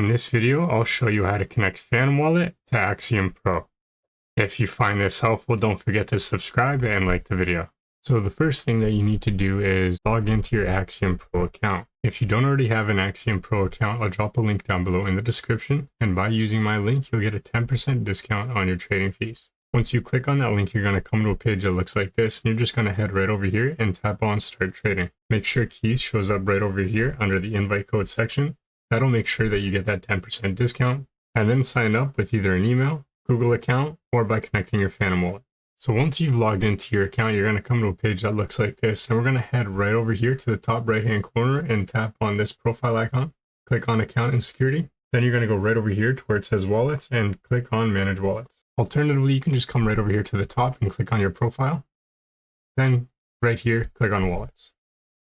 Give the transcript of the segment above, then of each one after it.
In this video, I'll show you how to connect Phantom Wallet to Axiom Pro. If you find this helpful, don't forget to subscribe and like the video. So the first thing that you need to do is log into your Axiom Pro account. If you don't already have an Axiom Pro account, I'll drop a link down below in the description. And by using my link, you'll get a 10% discount on your trading fees. Once you click on that link, you're going to come to a page that looks like this, and you're just going to head right over here and tap on Start Trading. Make sure Keys shows up right over here under the invite code section. That'll make sure that you get that 10% discount, and then sign up with either an email, Google account, or by connecting your Phantom Wallet. So once you've logged into your account, you're going to come to a page that looks like this, and we're going to head right over here to the top right hand corner and tap on this profile icon. Click on Account and Security. Then you're going to go right over here to where it says Wallets and click on Manage Wallets. Alternatively, you can just come right over here to the top and click on your profile. Then right here, click on Wallets.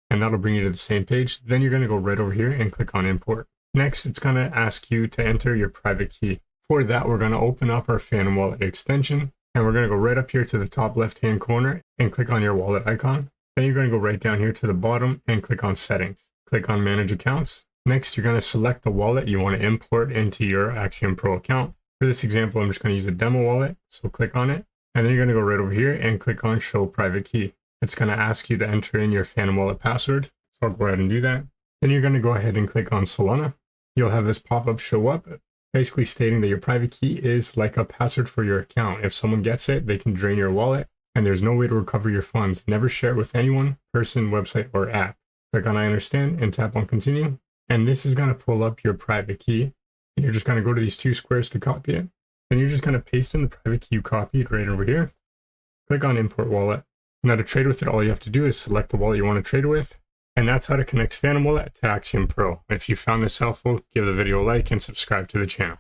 And that'll bring you to the same page. Then you're going to go right over here and click on Import. Next, it's going to ask you to enter your private key. For that, we're going to open up our Phantom Wallet extension, and we're going to go right up here to the top left-hand corner and click on your wallet icon. Then you're going to go right down here to the bottom and click on Settings. Click on Manage Accounts. Next, you're going to select the wallet you want to import into your Axiom Pro account. For this example, I'm just going to use a demo wallet, so click on it. And then you're going to go right over here and click on Show Private Key. It's going to ask you to enter in your Phantom Wallet password, so I'll go ahead and do that. Then you're going to go ahead and click on Solana. You'll have this pop-up show up, basically stating that your private key is like a password for your account. If someone gets it, they can drain your wallet, and there's no way to recover your funds. Never share it with anyone, person, website, or app. Click on I understand and tap on Continue. And this is going to pull up your private key. And you're just going to go to these two squares to copy it. And you're just going to paste in the private key you copied right over here. Click on Import Wallet. Now to trade with it, all you have to do is select the wallet you want to trade with. And that's how to connect Phantom Wallet to Axiom Pro. If you found this helpful, give the video a like and subscribe to the channel.